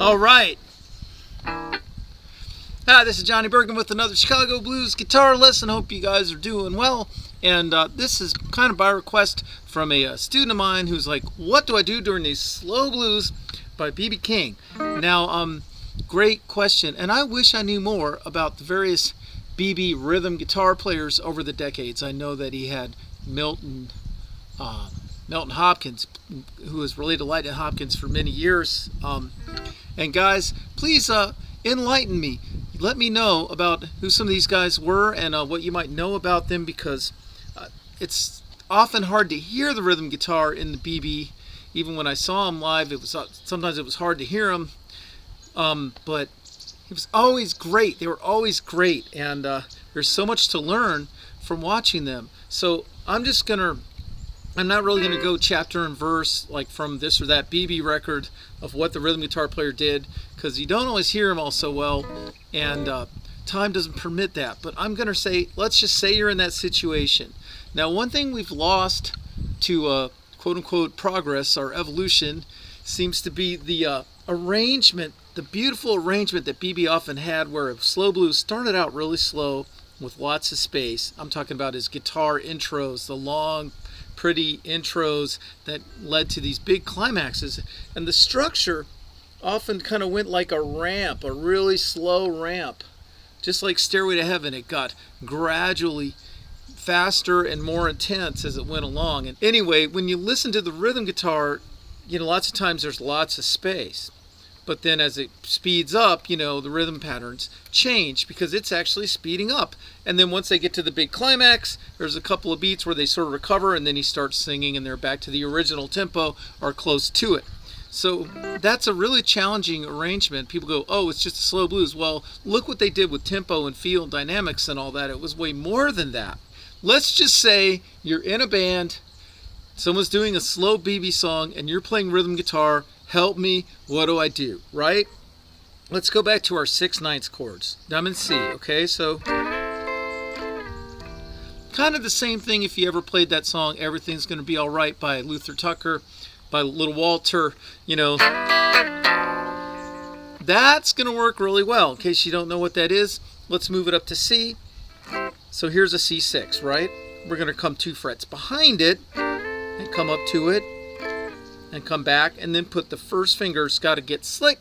All right. Hi, this is Johnny Burgin with another Chicago Blues guitar lesson. Hope you guys are doing well. And this is kind of by request from a student of mine who's like, what do I do during these slow blues by B.B. King? Now, great question. And I wish I knew more about the various B.B. rhythm guitar players over the decades. I know that he had Milton Hopkins, who was related to Lightning Hopkins for many years. And guys, please enlighten me. Let me know about who some of these guys were and what you might know about them, because it's often hard to hear the rhythm guitar in the BB. Even when I saw him live, sometimes it was hard to hear him. But he was always great. They were always great, and there's so much to learn from watching them. So I'm not really going to go chapter and verse like from this or that BB record of what the rhythm guitar player did, because you don't always hear him all so well, and time doesn't permit that. But I'm going to say, let's just say you're in that situation. Now, one thing we've lost to quote-unquote progress or evolution seems to be the arrangement, the beautiful arrangement that BB often had, where slow blues started out really slow with lots of space. I'm talking about his guitar intros, the long, pretty intros that led to these big climaxes. And the structure often kind of went like a ramp, a really slow ramp. Just like Stairway to Heaven, it got gradually faster and more intense as it went along. And anyway, when you listen to the rhythm guitar, lots of times there's lots of space. But then as it speeds up, the rhythm patterns change because it's actually speeding up. And then once they get to the big climax, there's a couple of beats where they sort of recover, and then he starts singing and they're back to the original tempo or close to it. So that's a really challenging arrangement. People go, oh, it's just a slow blues. Well, look what they did with tempo and feel and dynamics and all that. It was way more than that. Let's just say you're in a band, someone's doing a slow BB song, and you're playing rhythm guitar. Help me, what do I do, right? Let's go back to our 6/9 chords. I'm in C, okay? So kind of the same thing if you ever played that song, Everything's Gonna Be Alright by Luther Tucker, by Little Walter, That's gonna work really well. In case you don't know what that is, let's move it up to C. So here's a C6, right? We're gonna come 2 frets behind it and come up to it and come back, and then put the first finger, it's got to get slick,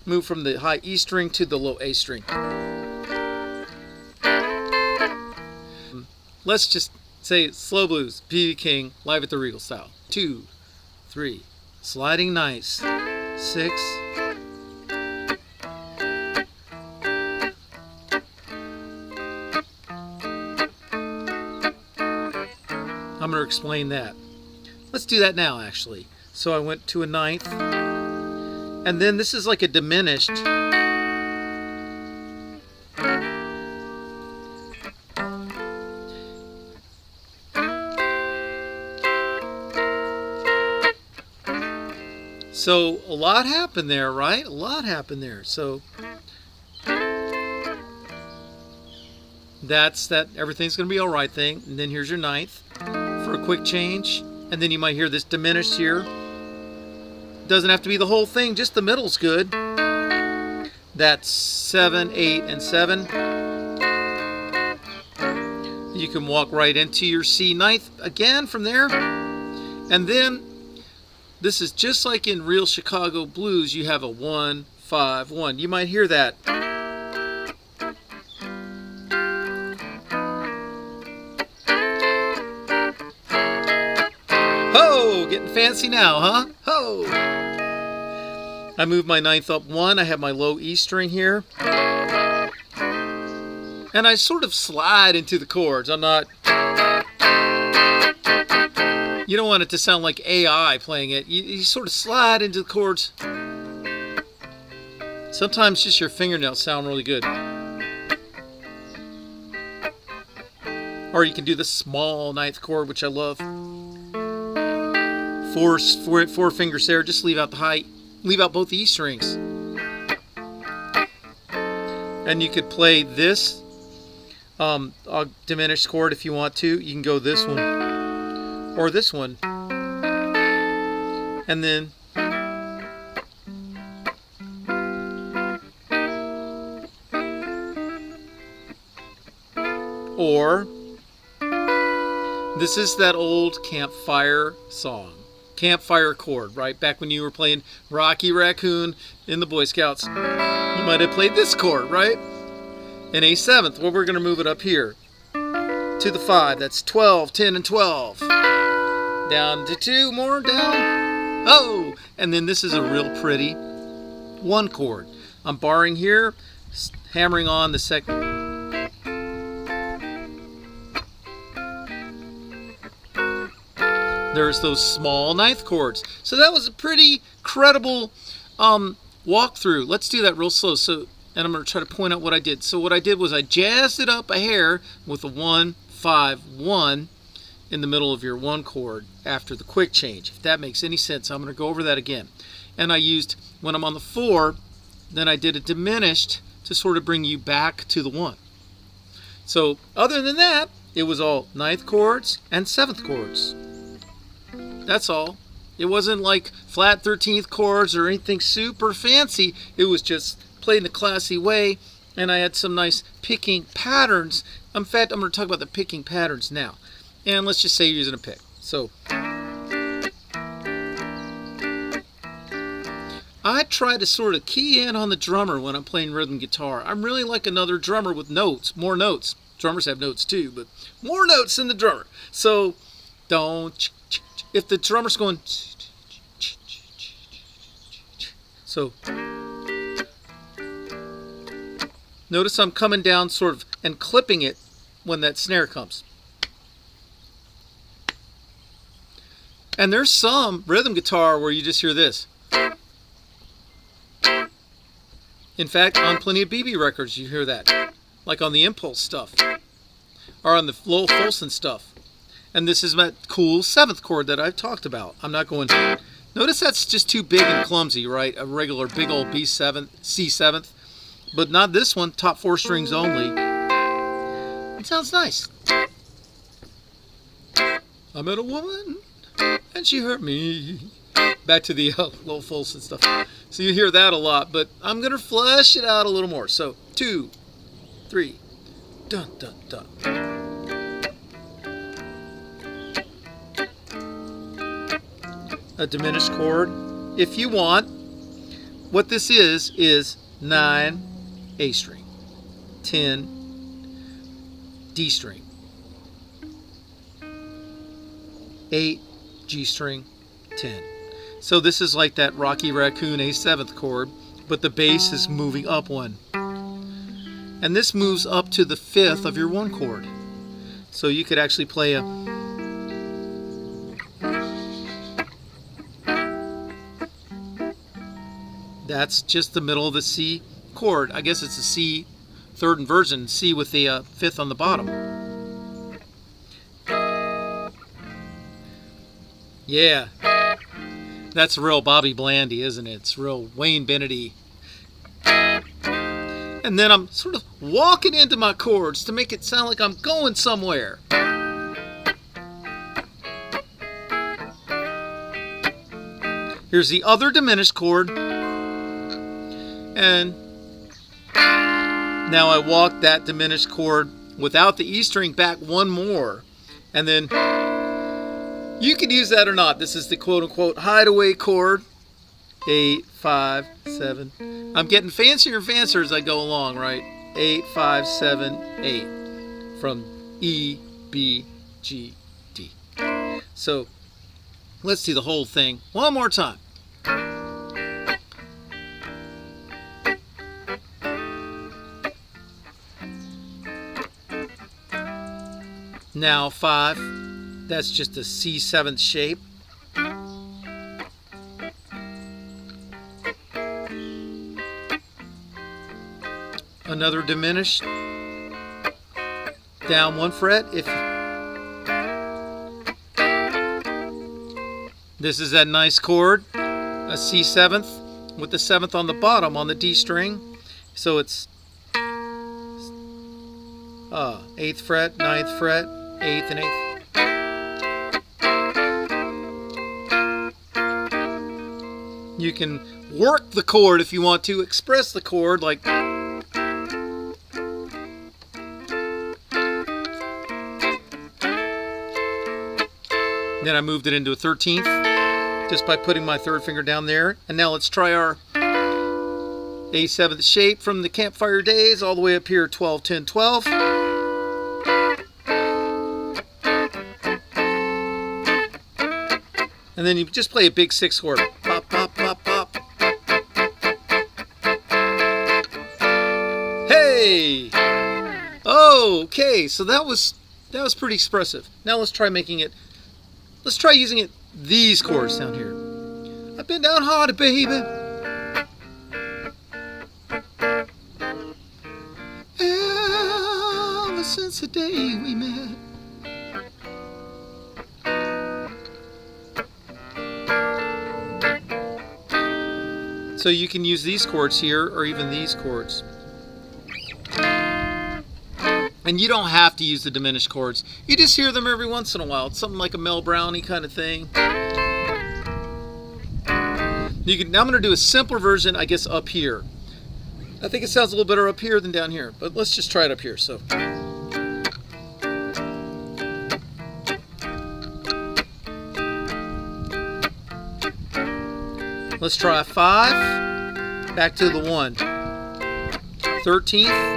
move from the high E string to the low A string. Let's just say slow blues, B.B. King, live at the Regal style. 2, 3, sliding nice, 6. I'm going to explain that. Let's do that now, actually. So I went to a 9th, and then this is like a diminished. So a lot happened there, right? A lot happened there. So that's that everything's going to be all right thing. And then here's your 9th for a quick change. And then you might hear this diminished here. Doesn't have to be the whole thing, just the middle's good. That's 7, 8, and 7. You can walk right into your C 9th again from there. And then this is just like in real Chicago blues, you have a 1, 5, 1. You might hear that. Ho! Getting fancy now, huh? Ho! I move my 9th up 1. I have my low E string here. And I sort of slide into the chords. I'm not... You don't want it to sound like AI playing it. You sort of slide into the chords. Sometimes just your fingernails sound really good. Or you can do the small 9th chord, which I love. Four fingers there. Just leave out the high. Leave out both the E strings. And you could play this diminished chord if you want to. You can go this one or this one. And then Or this is that old campfire song. Campfire chord, right? Back when you were playing Rocky Raccoon in the Boy Scouts, you might have played this chord, right? In A7th. Well, we're going to move it up here to the 5. That's 12, 10, and 12. Down to 2, more down. Oh! And then this is a real pretty 1 chord. I'm barring here, hammering on the second. There's those small 9th chords. So that was a pretty credible walkthrough. Let's do that real slow. So, and I'm going to try to point out what I did. So what I did was I jazzed it up a hair with a 1, 5, 1 in the middle of your 1 chord after the quick change. If that makes any sense, I'm going to go over that again. And I used, when I'm on the 4, then I did a diminished to sort of bring you back to the 1. So other than that, it was all 9th chords and 7th chords. That's all. It wasn't like flat 13th chords or anything super fancy. It was just played in a classy way, and I had some nice picking patterns. In fact, I'm going to talk about the picking patterns now. And let's just say you're using a pick. So I try to sort of key in on the drummer when I'm playing rhythm guitar. I'm really like another drummer with notes, more notes. Drummers have notes too, but more notes than the drummer. So don't. If the drummer's going, so notice I'm coming down sort of and clipping it when that snare comes. And there's some rhythm guitar where you just hear this. In fact, on plenty of BB records you hear that, like on the Impulse stuff or on the Lowell Folsom stuff. And this is that cool 7th chord that I've talked about. I'm not going to. Notice that's just too big and clumsy, right? A regular big old B7, C7th. But not this one, top 4 strings only. It sounds nice. I met a woman and she hurt me. Back to the Lowell Folsom stuff. So you hear that a lot, but I'm going to flesh it out a little more. So 2, 3, dun, dun, dun. A diminished chord. If you want, what this is 9 A string, 10 D string, 8 G string, 10. So this is like that Rocky Raccoon A7th chord, but the bass is moving up 1. And this moves up to the 5th of your 1 chord. So you could actually play a that's just the middle of the C chord. I guess it's a C 3rd inversion, C with the 5th on the bottom. Yeah, that's real Bobby Blandy, isn't it? It's real Wayne Bennett-y. And then I'm sort of walking into my chords to make it sound like I'm going somewhere. Here's the other diminished chord. And now I walk that diminished chord without the E string back 1 more. And then you can use that or not. This is the quote-unquote hideaway chord. 8, 5, 7. I'm getting fancier and fancier as I go along, right? 8, 5, 7, 8. From E, B, G, D. So let's do the whole thing one more time. Now 5, that's just a C7 shape. Another diminished, down 1 fret. This is that nice chord, a C7th with the 7th on the bottom on the D string. So it's 8th fret, 9th fret, 8th and 8th. You can work the chord if you want to, express the chord like. Then I moved it into a 13th just by putting my third finger down there. And now let's try our A7th shape from the campfire days all the way up here, 12, 10, 12. And then you just play a big 6 chord. Pop, pop, pop, pop. Hey! Oh, okay, so that was pretty expressive. Now let's try making it, let's try using it, these chords down here. I've been downhearted, baby. Ever since the day we met. So you can use these chords here, or even these chords. And you don't have to use the diminished chords. You just hear them every once in a while. It's something like a Mel Brownie kind of thing. Now I'm going to do a simpler version, I guess, up here. I think it sounds a little better up here than down here. But let's just try it up here. So. Let's try a 5, back to the 1, 13th.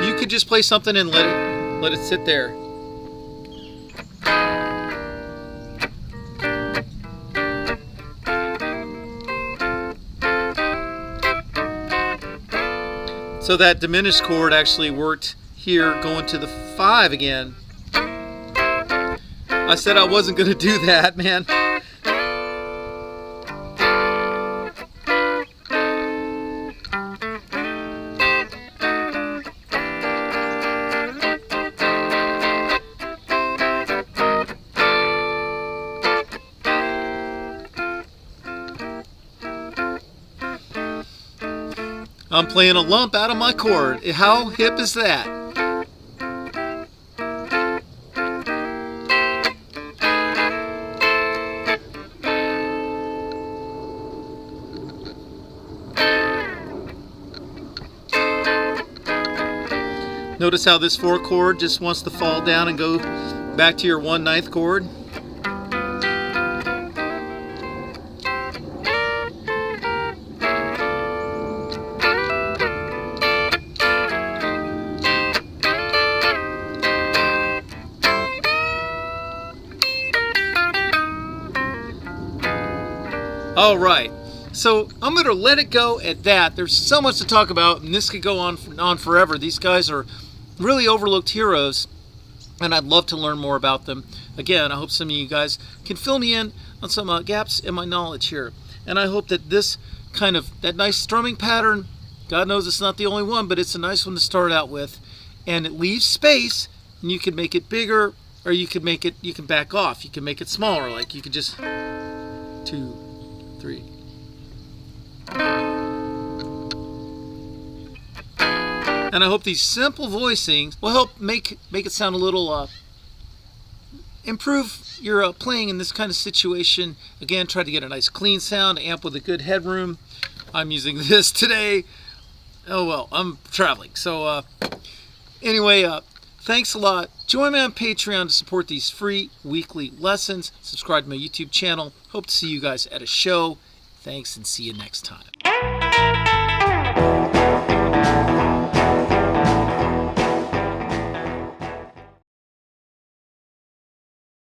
You could just play something and let it sit there. So that diminished chord actually worked here, going to the 5 again. I said I wasn't going to do that, man. I'm playing a lump out of my chord. How hip is that? Notice how this 4 chord just wants to fall down and go back to your 1/9 chord. All right, so I'm going to let it go at that. There's so much to talk about, and this could go on forever. These guys are really overlooked heroes, and I'd love to learn more about them. Again, I hope some of you guys can fill me in on some gaps in my knowledge here. And I hope that this kind of, that nice strumming pattern, God knows it's not the only one, but it's a nice one to start out with. And it leaves space, and you can make it bigger, or you can make it, you can back off. You can make it smaller, like you could just 2, 3. And I hope these simple voicings will help make it sound a little, improve your playing in this kind of situation. Again, try to get a nice clean sound, amp with a good headroom. I'm using this today. Oh well, I'm traveling. So anyway, thanks a lot. Join me on Patreon to support these free weekly lessons. Subscribe to my YouTube channel. Hope to see you guys at a show. Thanks, and see you next time.